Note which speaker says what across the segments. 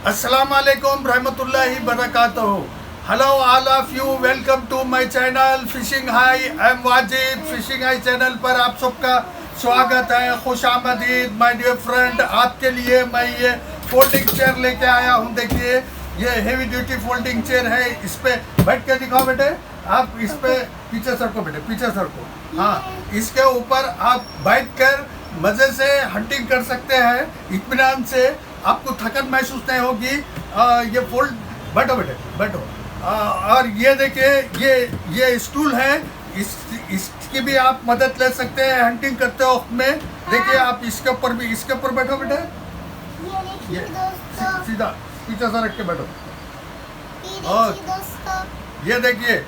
Speaker 1: Assalamu alaikum rahmatullahi barakatuh. Hello all of you, welcome to my channel Fishing High. I am Wajid. Fishing High channel पर आप सबका स्वागत है, खुश आमदीद माय डियर फ्रेंड। आपके लिए मैं ये फोल्डिंग चेयर लेके आया हूँ। देखिए ये हेवी ड्यूटी फोल्डिंग चेयर है। इस पे बैठ के दिखाओ बेटे, आप इस पे पीछे सरको बेटे, पीछे सरको। हाँ, इसके ऊपर आप बैठ कर मज़े से हंटिंग कर सकते हैं, इत्मीनान से। आपको थकन महसूस नहीं होगी। ये फोल्ड, बैठो बेटे बैठो। और ये देखिए ये स्टूल है, इसकी भी आप मदद ले सकते हैं हंटिंग करते वक्त में। देखिए आप इसके ऊपर भी, इसके ऊपर बैठो बेटे, ये सीधा पीछे से रख के बैठो। और ये देखिए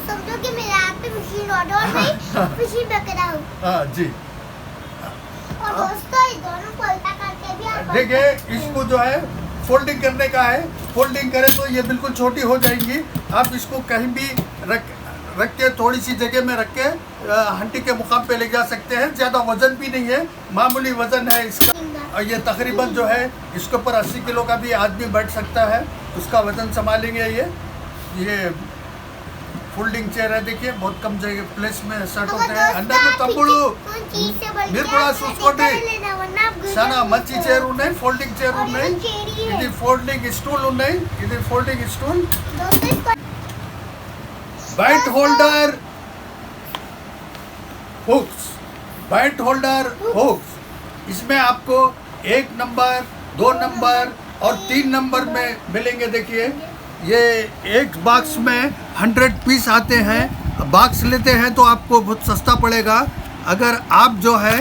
Speaker 2: समझो कि मैं रात पे मशीन ऑर्डर में फिशिंग पे कर रहा हूँ।
Speaker 1: हाँ जी।
Speaker 2: और दोस्तों ये दोनों को उल्टा करके भी आप
Speaker 1: देखिए इसको जो है फोल्डिंग करने का है। फोल्डिंग करें तो ये बिल्कुल छोटी हो जाएंगी। आप इसको कहीं भी रख के, थोड़ी सी जगह में रख के हंटिंग के मुकाम पे ले जा सकते हैं। ज़्यादा वजन भी नहीं है, मामूली वजन है इसका। और ये तकरीबन जो है इसके ऊपर 80 किलो का भी आदमी बैठ सकता है, उसका वजन संभालेंगे। ये फोल्डिंग चेयर है। देखिए बहुत कम जगह प्लेस में सेट होते हैं। अंदर में तंबुड़ू మీరు కూడా చూసుకోండి చాలా మంచి చైర్ ఉన్నాయి, ఫోల్డింగ్ చైర్ ఉన్నాయి, ఇది ఫోల్డింగ్ స్టూల్ ఉన్నాయి, ఇది folding stool. Bat holder hooks, bat holder hooks, इसमें आपको 1 नंबर 2 नंबर और 3 नंबर में मिलेंगे। देखिए ये एक बॉक्स में 100 पीस आते हैं। बॉक्स लेते हैं तो आपको बहुत सस्ता पड़ेगा। अगर आप जो है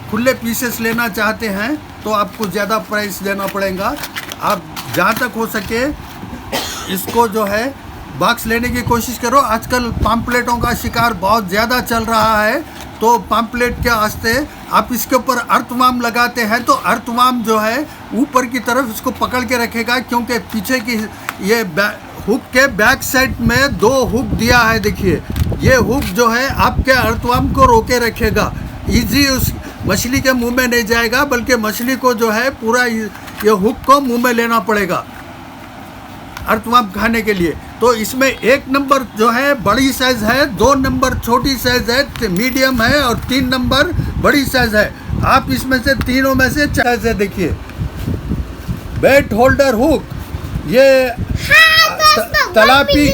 Speaker 1: खुले पीसेस लेना चाहते हैं तो आपको ज़्यादा प्राइस देना पड़ेगा। आप जहाँ तक हो सके इसको जो है बॉक्स लेने की कोशिश करो। आजकल पम्पलेटों का शिकार बहुत ज़्यादा चल रहा है, तो पम्पलेट के वास्ते आप इसके ऊपर अर्थवार्म लगाते हैं तो अर्थवार्म जो है ऊपर की तरफ इसको पकड़ के रखेगा, क्योंकि पीछे की ये हुक के बैक साइड में 2 हुक दिया है। देखिए ये हुक जो है आपके अर्थवार्म को रोके रखेगा। इजी उस मछली के मुंह में नहीं जाएगा, बल्कि मछली को जो है पूरा ये हुक को मुंह में लेना पड़ेगा अर्थवार्म खाने के लिए। तो इसमें 1 नंबर जो है बड़ी साइज है, 2 नंबर छोटी साइज है, मीडियम है और 3 नंबर बड़ी साइज है। आप इसमें से तीनों में से साइज है। देखिए बैट होल्डर हुक, ये तलापी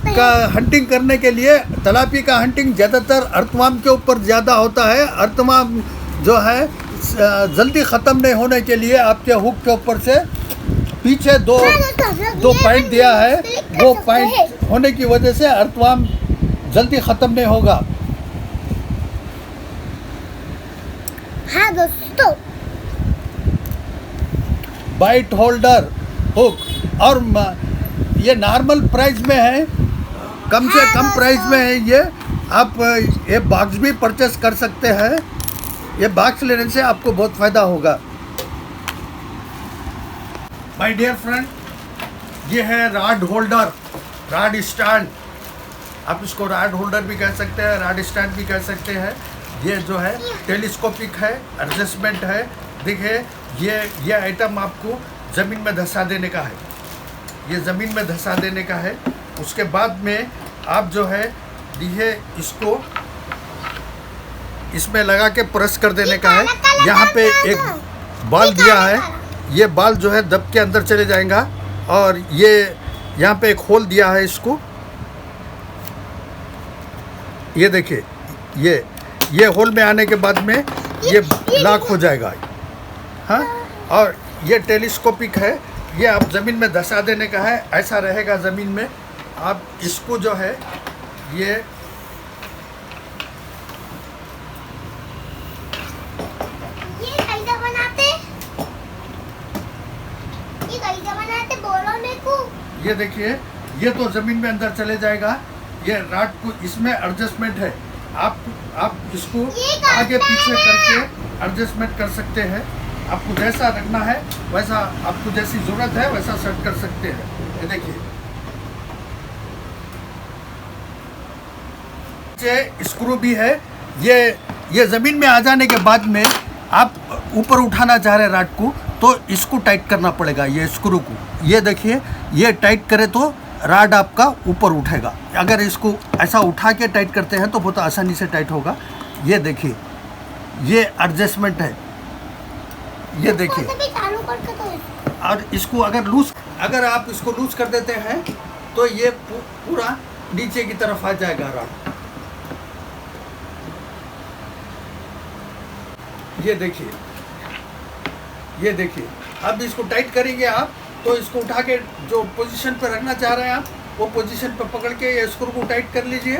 Speaker 1: का हंटिंग करने के लिए। तलापी का हंटिंग ज़्यादातर अर्थवार्म के ऊपर ज़्यादा होता है। अर्थवार्म जो है जल्दी ख़त्म नहीं होने के लिए आपके हुक के ऊपर से पीछे दो पॉइंट दिया है। वो पॉइंट होने की वजह से अर्थवार्म जल्दी ख़त्म नहीं होगा।
Speaker 2: हाँ दोस्तों,
Speaker 1: बाइट होल्डर हुक, और ये नॉर्मल प्राइस में है, कम से कम प्राइस में है ये। आप ये बॉक्स भी परचेस कर सकते हैं। ये बॉक्स लेने से आपको बहुत फ़ायदा होगा। माय डियर फ्रेंड, ये है रॉड होल्डर, रॉड स्टैंड। आप इसको रॉड होल्डर भी कह सकते हैं, रॉड स्टैंड भी कह सकते हैं। ये जो है टेलीस्कोपिक है, एडजस्टमेंट है। देखिए ये आइटम आपको ज़मीन में धंसा देने का है, ये ज़मीन में धंसा देने का है। उसके बाद में आप जो है ये इसको इसमें लगा के प्रेस कर देने का है। यहाँ पे एक बॉल दिया है, ये बॉल जो है दब के अंदर चले जाएगा। और ये यहाँ पे एक होल दिया है इसको, ये देखिए ये होल में आने के बाद में ये लॉक हो जाएगा। हाँ, और ये टेलीस्कोपिक है, ये आप ज़मीन में धंसा देने का है। ऐसा रहेगा ज़मीन में। आप इसको जो है ये ये देखिए ये तो ज़मीन में अंदर चले जाएगा। ये राड को इसमें एडजस्टमेंट है, आप इसको आगे पीछे करके एडजस्टमेंट कर सकते हैं। आपको जैसा रखना है वैसा, आपको जैसी ज़रूरत है वैसा सेट कर सकते हैं। ये देखिए स्क्रू भी है। ये ज़मीन में आ जाने के बाद में आप ऊपर उठाना चाह रहे हैं राड को, तो इसको टाइट करना पड़ेगा, ये स्क्रू को। ये देखिए, ये टाइट करे तो राड आपका ऊपर उठेगा। अगर इसको ऐसा उठा के टाइट करते हैं तो बहुत आसानी से टाइट होगा। ये देखिए, ये एडजस्टमेंट है, ये देखिए। और इसको अगर आप इसको लूज कर देते हैं तो ये पूरा नीचे की तरफ आ जाएगा राड। ये देखिए, ये देखिए। अब इसको टाइट करेंगे आप, तो इसको उठा के जो पोजीशन पर रखना चाह रहे हैं आप, वो पोजीशन पर पकड़ के ये स्क्रू को टाइट कर लीजिए।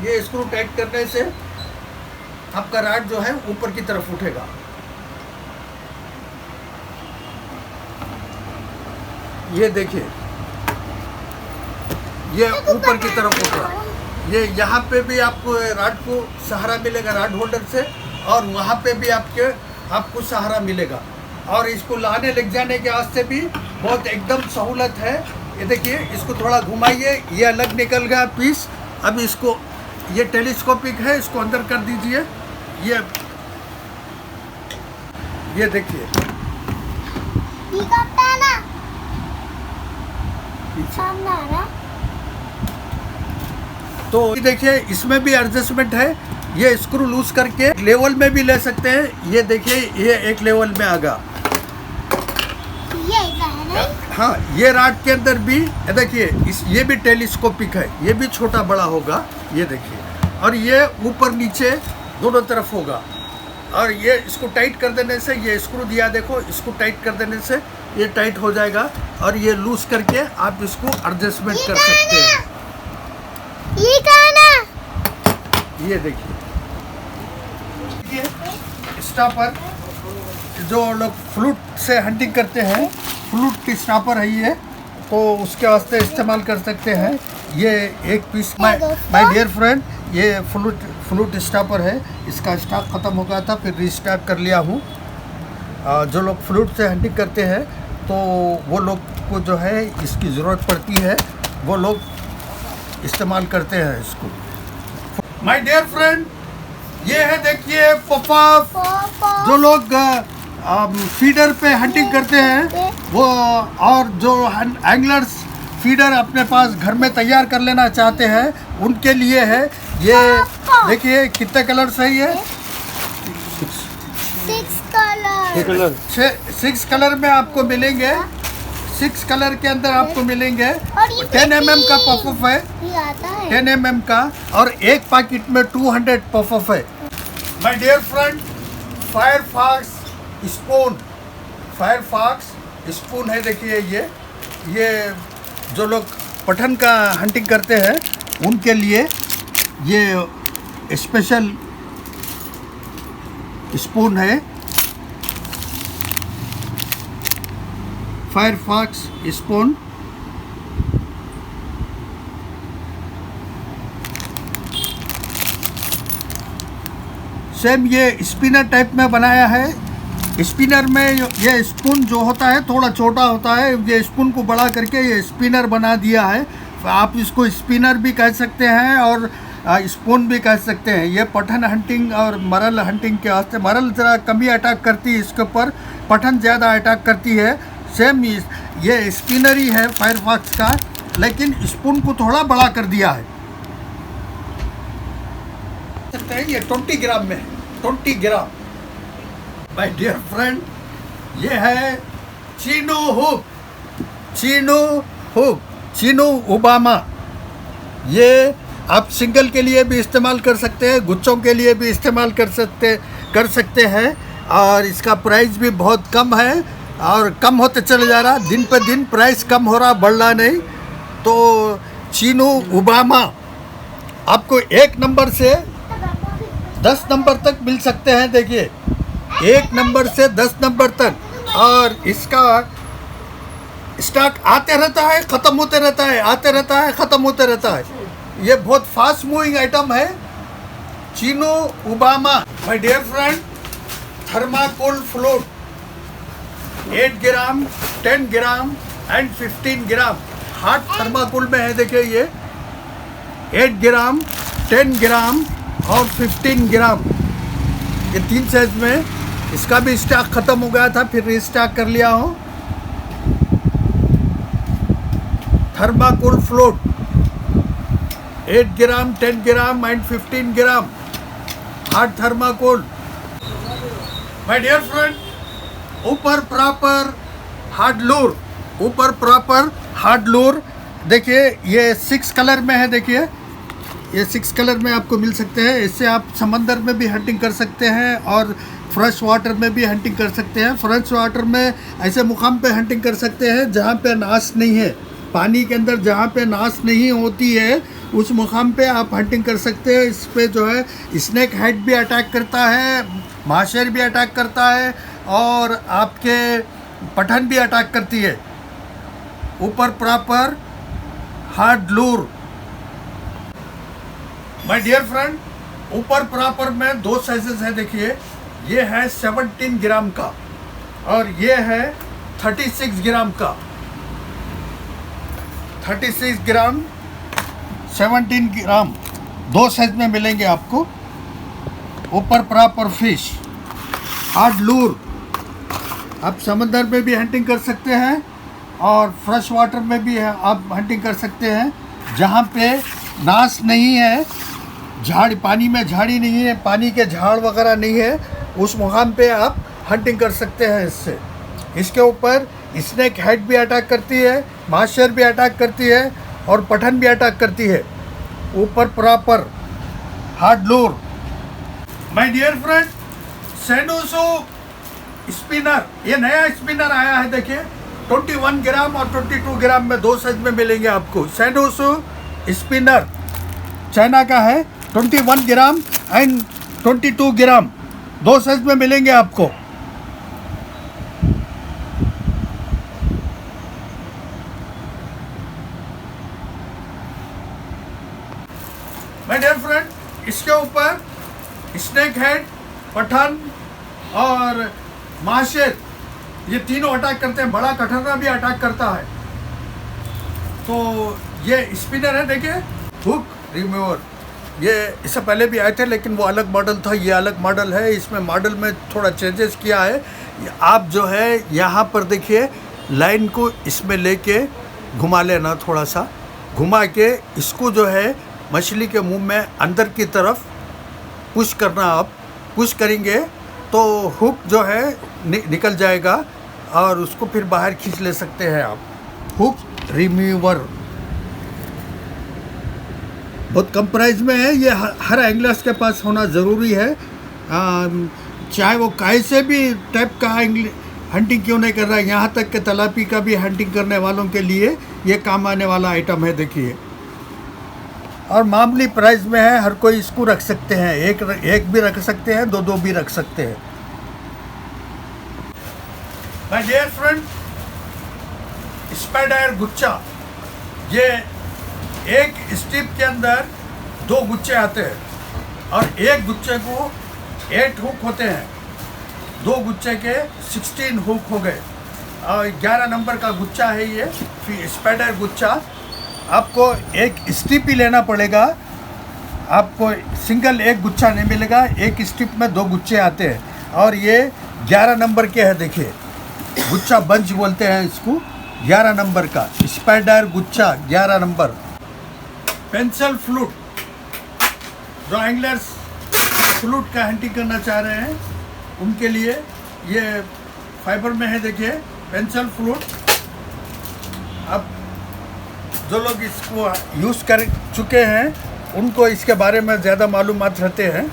Speaker 1: ये स्क्रू टाइट करने से आपका राड जो है ऊपर की तरफ उठेगा। ये देखिए, ये ऊपर की तरफ उठ रहा है। ये यहाँ पे भी आपको राड को सहारा मिलेगा राड होल्डर से, और वहाँ पे भी आपको सहारा मिलेगा। और इसको लाने ले जाने के वास्ते भी बहुत एकदम सहूलत है। ये देखिए, इसको थोड़ा घुमाइए, ये अलग निकल गया पीस। अब इसको, ये टेलीस्कोपिक है, इसको अंदर कर दीजिए। ये देखिए, तो देखिए इसमें भी एडजस्टमेंट है। ये स्क्रू लूज करके लेवल में भी ले सकते हैं। ये देखिए, ये एक लेवल में आ गया। हाँ, ये राड के अंदर भी देखिए, ये भी टेलीस्कोपिक है, ये भी छोटा बड़ा होगा। ये देखिए, और ये ऊपर नीचे दोनों तरफ होगा। और ये इसको टाइट कर देने से, ये स्क्रू दिया देखो, इसको टाइट कर देने से ये टाइट हो जाएगा। और ये लूज करके आप इसको एडजस्टमेंट कर सकते हैं। ये देखिए, स्टॉपर, जो लोग फ्लूट से हंटिंग करते हैं, फ्लूट की स्टॉपर है ये, तो उसके वास्ते इस्तेमाल कर सकते हैं। ये एक पीस, माय डियर फ्रेंड, ये फ्लूट स्टॉपर है। इसका स्टॉक ख़त्म हो गया था, फिर रीस्टॉक कर लिया हूँ। जो लोग फ्लूट से हंटिंग करते हैं तो वो लोग को जो है इसकी ज़रूरत पड़ती है, वो लोग इस्तेमाल करते हैं इसको। माय डियर फ्रेंड, ये है देखिए पॉपअप। जो लोग फीडर पे हंटिंग करते हैं वो, और जो एंगलर्स फीडर अपने पास घर में तैयार कर लेना चाहते हैं, उनके लिए है। ये देखिए कितने कलर्स है ये, 6 कलर में आपको मिलेंगे। 6 कलर के अंदर आपको मिलेंगे। 10 mm का पॉपअप है, 10 mm का, और एक पैकेट में 200 पॉपअप है। My dear friend, Firefox spoon है। देखिए, ये जो लोग पठन का हंटिंग करते हैं उनके लिए ये स्पेशल स्पून है, फायरफॉक्स स्पून। सेम ये स्पिनर टाइप में बनाया है। स्पिनर में ये स्पून जो होता है थोड़ा छोटा होता है, ये स्पून को बड़ा करके ये स्पिनर बना दिया है। आप इसको स्पिनर भी कह सकते हैं और स्पून भी कह सकते हैं। ये पठन हंटिंग और मरल हंटिंग के वास्ते, मरल ज़रा कम ही अटैक करती है इसके ऊपर, पठन ज़्यादा अटैक करती है। सेम ये स्पिनर ही है फायरफॉक्स का, लेकिन स्पून को थोड़ा बड़ा कर दिया है। ये 20 ग्राम में है, 20 ग्राम। माय डियर फ्रेंड, ये है चीनो ओबामा। ये आप सिंगल के लिए भी इस्तेमाल कर सकते हैं, गुच्छों के लिए भी इस्तेमाल कर सकते हैं। और इसका प्राइस भी बहुत कम है, और कम होते चले जा रहा, दिन पे दिन प्राइस कम हो रहा, बढ़ रहा नहीं। तो चीनो ओबामा आपको 1 नंबर से 10 नंबर तक मिल सकते हैं। देखिए, 1 नंबर से 10 नंबर तक। और इसका स्टॉक आते रहता है, ख़त्म होते रहता है, आते रहता है, ख़त्म होते रहता है। ये बहुत फास्ट मूविंग आइटम है, चीनो ओबामा। My dear friend, thermocol float 8 gram, 10 gram and 15 gram hard thermocol में है। देखिए, ये 8 ग्राम, 10 ग्राम और 15 ग्राम, ये 3 साइज में इसका भी स्टॉक ख़त्म हो गया था, फिर रीस्टॉक कर लिया हूँ। Thermocol float 8 gram, 10 gram and 15 gram hard thermocol. My dear friend, ऊपर प्रॉपर हार्ड लूर, ऊपर प्रॉपर हार्ड लूर। देखिए ये 6 कलर में है, देखिए ये 6 कलर में आपको मिल सकते हैं। इससे आप समंदर में भी हंटिंग कर सकते हैं और फ्रेश वाटर में भी हंटिंग कर सकते हैं। फ्रेश वाटर में ऐसे मुकाम पे हंटिंग कर सकते हैं जहाँ पे नाश नहीं है, पानी के अंदर जहाँ पे नाश नहीं होती है उस मुकाम पे आप हंटिंग कर सकते हैं। इस पे जो है स्नेक हेड भी अटैक करता है, माशेर भी अटैक करता है और आपके पठान भी अटैक करती है। ऊपर proper hard lure. My dear friend, ऊपर प्रॉपर में 2 साइजेस है। देखिए ये है 17 ग्राम का और ये है 36 ग्राम का। 36 ग्राम, 17 ग्राम, 2 साइज में मिलेंगे आपको। ऊपर प्रॉपर फिश हार्ड लूर। आप समंदर में भी हंटिंग कर सकते हैं और फ्रेश वाटर में भी आप हंटिंग कर सकते हैं जहाँ पे नाश नहीं है, झाड़, पानी में झाड़ी नहीं है, पानी के झाड़ वगैरह नहीं है, उस मुकाम पे आप हंटिंग कर सकते हैं इससे। इसके ऊपर स्नेक हेड भी अटैक करती है, माशर भी अटैक करती है और पठान भी अटैक करती है। ऊपर proper hard lure. My dear friend, सेनोसो स्पिनर, ये नया स्पिनर आया है। देखिए 21 ग्राम और 22 ग्राम में 2 साइज में मिलेंगे आपको। सेनोसो स्पिनर चाइना का है, 21 ग्राम एंड 22 ग्राम 2 साइज में मिलेंगे आपको। माय डियर फ्रेंड, इसके ऊपर स्नेक हेड, पठान और माशेर, ये तीनों अटैक करते हैं। बड़ा कटहरा भी अटैक करता है। तो ये स्पिनर है, देखिए हुक रिमूवर। ये इससे पहले भी आए थे लेकिन वो अलग मॉडल था, ये अलग मॉडल है। इसमें मॉडल में थोड़ा चेंजेस किया है। आप जो है यहाँ पर देखिए लाइन को इसमें लेके घुमा लेना, थोड़ा सा घुमा के इसको जो है मछली के मुंह में अंदर की तरफ पुश करना। आप पुश करेंगे तो हुक जो है निकल जाएगा और उसको फिर बाहर खींच ले सकते हैं आप। हुक रिमूवर बहुत कम प्राइस में है। ये हर एंगलर्स के पास होना ज़रूरी है, चाहे वो कैसे भी टाइप का हंटिंग क्यों नहीं कर रहा है। यहाँ तक कि तलापी का भी हंटिंग करने वालों के लिए ये काम आने वाला आइटम है। देखिए और मामूली प्राइस में है, हर कोई इसको रख सकते हैं। एक भी रख सकते हैं, दो भी रख सकते हैं। माय डियर फ्रेंड, स्पाइडर गुच्छा, ये एक स्ट्रिप के अंदर 2 गुच्छे आते हैं और एक गुच्छे को 8 हुक होते हैं। 2 गुच्छे के 16 हुक हो गए और 11 नंबर का गुच्छा है ये स्पाइडर गुच्छा। आपको एक स्ट्रिप ही लेना पड़ेगा, आपको सिंगल एक गुच्छा नहीं मिलेगा। एक स्ट्रिप में 2 गुच्छे आते हैं और ये 11 नंबर के है। देखिए गुच्छा बंच बोलते हैं इसको, 11 नंबर का स्पाइडर गुच्छा 11 नंबर। पेंसिल फ्लूट, जो एंगलर्स फ्लूट का हंटिंग करना चाह रहे हैं उनके लिए ये फाइबर में है। देखिए पेंसिल फ्लूट। अब जो लोग इसको यूज़ कर चुके हैं उनको इसके बारे में ज़्यादा मालूमात रहते हैं।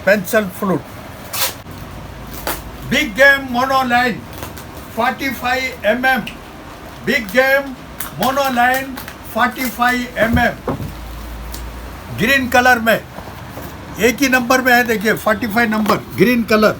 Speaker 1: Pencil float. Big game monoline 45 mm, big game monoline 45 mm, green colour में, एक ही नंबर में है। देखिए 45 नंबर, ग्रीन कलर।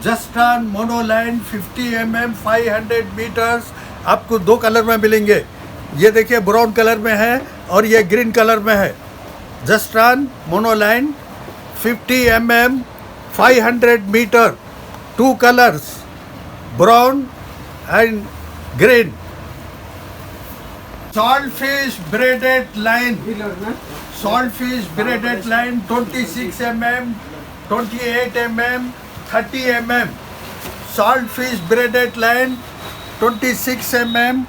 Speaker 1: जस्टान मोनोलाइन 50 mm 500 मीटर्स आपको 2 कलर में मिलेंगे। ये देखिए ब्राउन कलर में है और ये ग्रीन कलर में है। Justron monoline 50 mm 500 metre, 2 colours brown and green. Saltfish braided line, saltfish braided line 26 mm, 28 mm, 30 mm. Saltfish braided line 26 mm,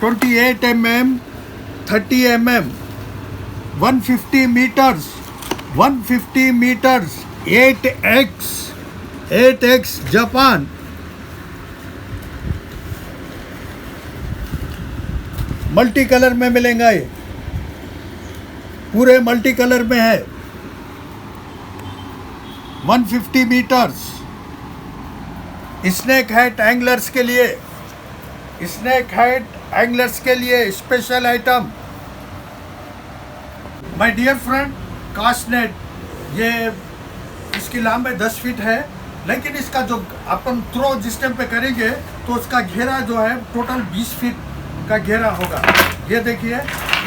Speaker 1: 28 mm, 30 mm. 150 meters, 150 meters, 8x, 8x Japan. Multi colour में मिलेगा, ये पूरे multi colour में है। 150 metres. Snake head anglers के लिए, snake head anglers के लिए special item. My dear friend, cast net, ये इसकी लंबाई 10 फीट है, लेकिन इसका जो अपन थ्रो जिस टाइम पे करेंगे तो उसका घेरा जो है टोटल 20 फीट का घेरा होगा। ये देखिए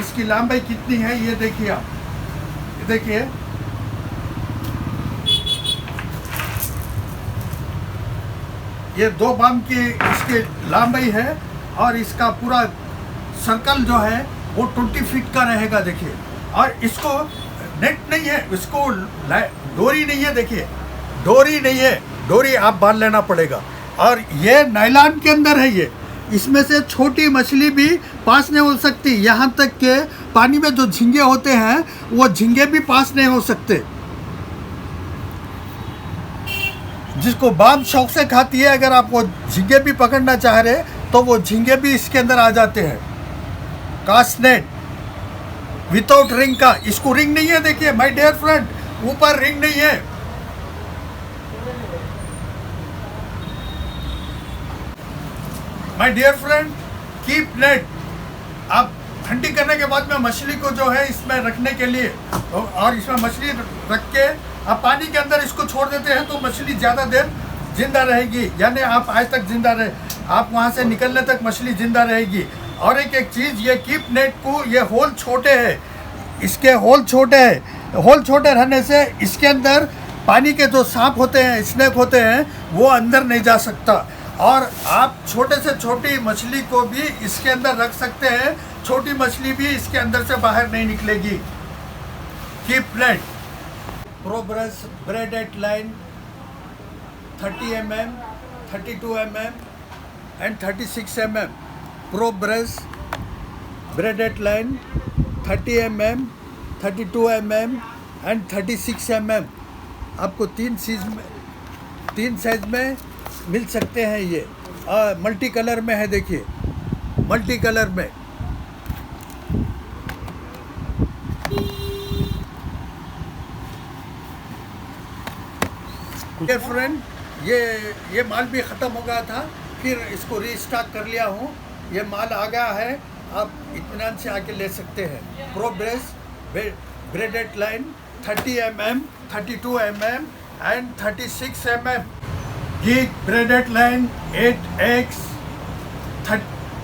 Speaker 1: इसकी लंबाई कितनी है, ये देखिए आप, ये देखिए ये 2 बाम की इसकी लंबाई है और इसका पूरा सर्कल जो है वो 20 फीट का रहेगा। देखिए, और इसको नेट नहीं है, इसको डोरी नहीं है। देखिए डोरी नहीं है, डोरी आप बांध लेना पड़ेगा। और ये नायलॉन के अंदर है। ये इसमें से छोटी मछली भी पास नहीं हो सकती, यहाँ तक के पानी में जो झींगे होते हैं वो झींगे भी पास नहीं हो सकते। जिसको बाम शौक से खाती है, अगर आप वो झींगे भी पकड़ना चाह रहे तो वो झींगे भी इसके अंदर आ जाते हैं। कास्ट नेट विदाउट रिंग का, इसको रिंग नहीं है। देखिए माय डियर फ्रेंड, ऊपर रिंग नहीं है। My dear friend, keep net. आप ठंडी करने के बाद में मछली को जो है इसमें रखने के लिए, और इसमें मछली रख के आप पानी के अंदर इसको छोड़ देते हैं तो मछली ज़्यादा देर जिंदा रहेगी, यानी आप आज तक जिंदा रहे, आप वहाँ से निकलने तक मछली जिंदा रहेगी। और एक चीज़, ये कीप नेट को ये होल छोटे हैं, इसके होल छोटे हैं। होल छोटे रहने से इसके अंदर पानी के जो सांप होते हैं, स्नेक होते हैं, वो अंदर नहीं जा सकता। और आप छोटे से छोटी मछली को भी इसके अंदर रख सकते हैं, छोटी मछली भी इसके अंदर से बाहर नहीं निकलेगी। Keep net. प्रोब्रस braided line 30 mm, 32 mm and 36 mm. प्रोब्रस braided line 30 mm, 32 mm and 36 mm. आपको 3 साइज में मिल सकते हैं। ये मल्टी कलर में है। देखिए मल्टी कलर में। फ्रेंड, ये माल भी ख़त्म हो गया था, फिर इसको रीस्टॉक कर लिया हूँ। ये माल आ गया है, आप इत्मीनान से आके ले सकते हैं। प्रोब्रेस braided line 30 mm, 32 mm and 36 mm. Geek braided line 8x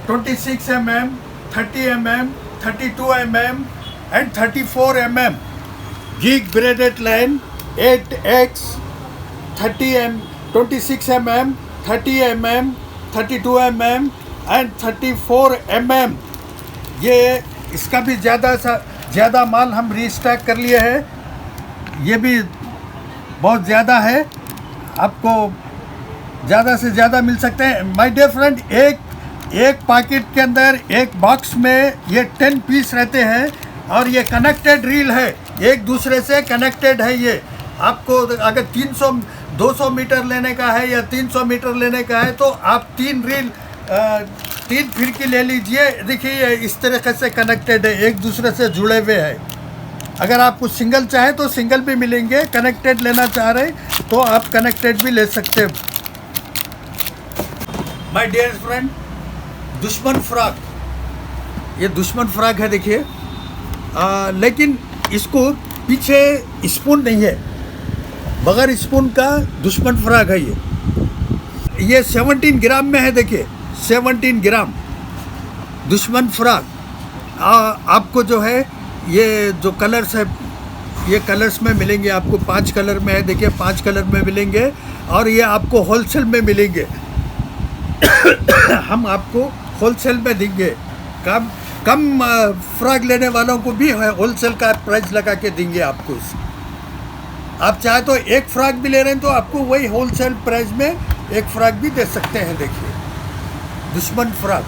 Speaker 1: 26 mm, 30 mm, 32 mm and 34 mm. Geek braided line 8x 30 mm, 26 mm, 30 mm, 32 mm and 34 mm. ये इसका भी ज़्यादा माल हम रीस्टॉक कर लिए हैं। ये भी बहुत ज़्यादा है, आपको ज़्यादा से ज़्यादा मिल सकते हैं। माय डियर फ्रेंड, एक पैकेट के अंदर, एक बॉक्स में ये 10 पीस रहते हैं और ये कनेक्टेड रील है, एक दूसरे से कनेक्टेड है। ये आपको अगर 200 मीटर लेने का है या 300 मीटर लेने का है तो आप 3 रील 3 फिरकी ले लीजिए। देखिए ये इस तरीके से कनेक्टेड है, एक दूसरे से जुड़े हुए हैं। अगर आपको सिंगल चाहे तो सिंगल भी मिलेंगे, कनेक्टेड लेना चाह रहे तो आप कनेक्टेड भी ले सकते हैं। माय डियर फ्रेंड, दुश्मन फ्रॉक, ये दुश्मन फ्रॉक है। देखिए लेकिन इसको पीछे स्पून नहीं है, बगैर स्पून का दुश्मन फ्रॉक है। ये 17 ग्राम में है। देखिए 17 ग्राम दुश्मन फ्रॉक। आपको जो है ये जो कलर्स है, ये कलर्स में मिलेंगे आपको। 5 कलर में है, देखिए 5 कलर में मिलेंगे और ये आपको होलसेल में मिलेंगे। हम आपको होलसेल में देंगे। कम कम फ्रॉक लेने वालों को भी होलसेल का प्राइस लगा के देंगे आपको। आप चाहे तो एक फ्रॉक भी ले रहे हैं तो आपको वही होलसेल प्राइस में एक फ्रॉक भी दे सकते हैं। देखिए दुश्मन फ्रॉक।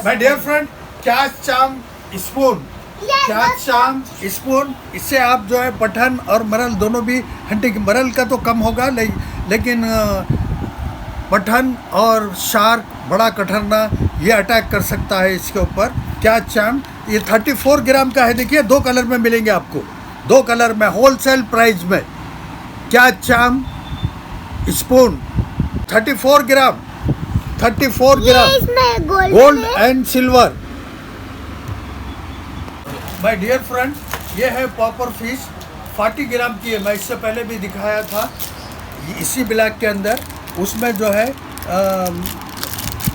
Speaker 1: माय डियर फ्रेंड, क्या चाम स्पून, क्या चाम स्पून, इससे आप जो है पठान और मरल दोनों भी हंटिंग, मरल का तो कम होगा लेकिन पठान और शार्क, बड़ा कठरना, ये अटैक कर सकता है इसके ऊपर। क्या चाम, ये 34 ग्राम का है। देखिए 2 कलर में मिलेंगे आपको, 2 कलर में होलसेल प्राइस में। क्या चाम spoon 34 gram, 34 gram gold and silver. My dear friend, ये है पॉपर फिश, 40 ग्राम की है। मैं इससे पहले भी दिखाया था इसी ब्लॉक के अंदर। उसमें जो है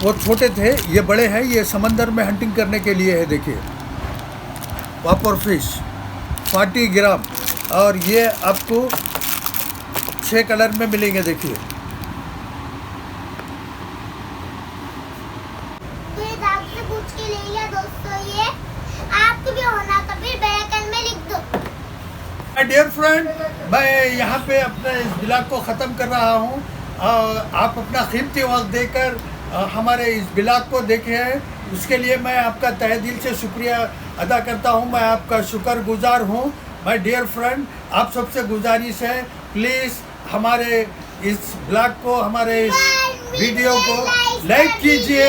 Speaker 1: वो छोटे थे, ये बड़े हैं। ये समंदर में हंटिंग करने के लिए है। देखिए पॉपर फिश 40 ग्राम और ये आपको 6 कलर में मिलेंगे। देखिए
Speaker 2: आपसे पूछ के ले लिया दोस्तों, ये आपको भी होना कभी बैकन में लिख दो।
Speaker 1: माय डियर फ्रेंड, मैं यहाँ पे अपने इस ब्लॉग को ख़त्म कर रहा हूँ। आप अपना कीमती वक्त देकर हमारे इस ब्लॉग को देखे हैं, उसके लिए मैं आपका तहे दिल से शुक्रिया अदा करता हूँ। मैं आपका शुक्रगुजार हूँ। माय डियर फ्रेंड, आप सबसे गुजारिश है, प्लीज़ हमारे इस ब्लॉग को, हमारे इस वीडियो को लाइक कीजिए,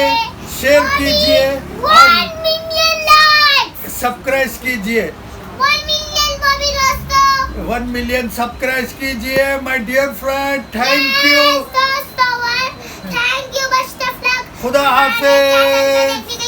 Speaker 1: शेयर कीजिए और सब्सक्राइब कीजिए। 1 मिलियन सब्सक्राइब कीजिए। My dear friend, thank you,
Speaker 2: thank you, best of luck,
Speaker 1: खुदा हाफिज।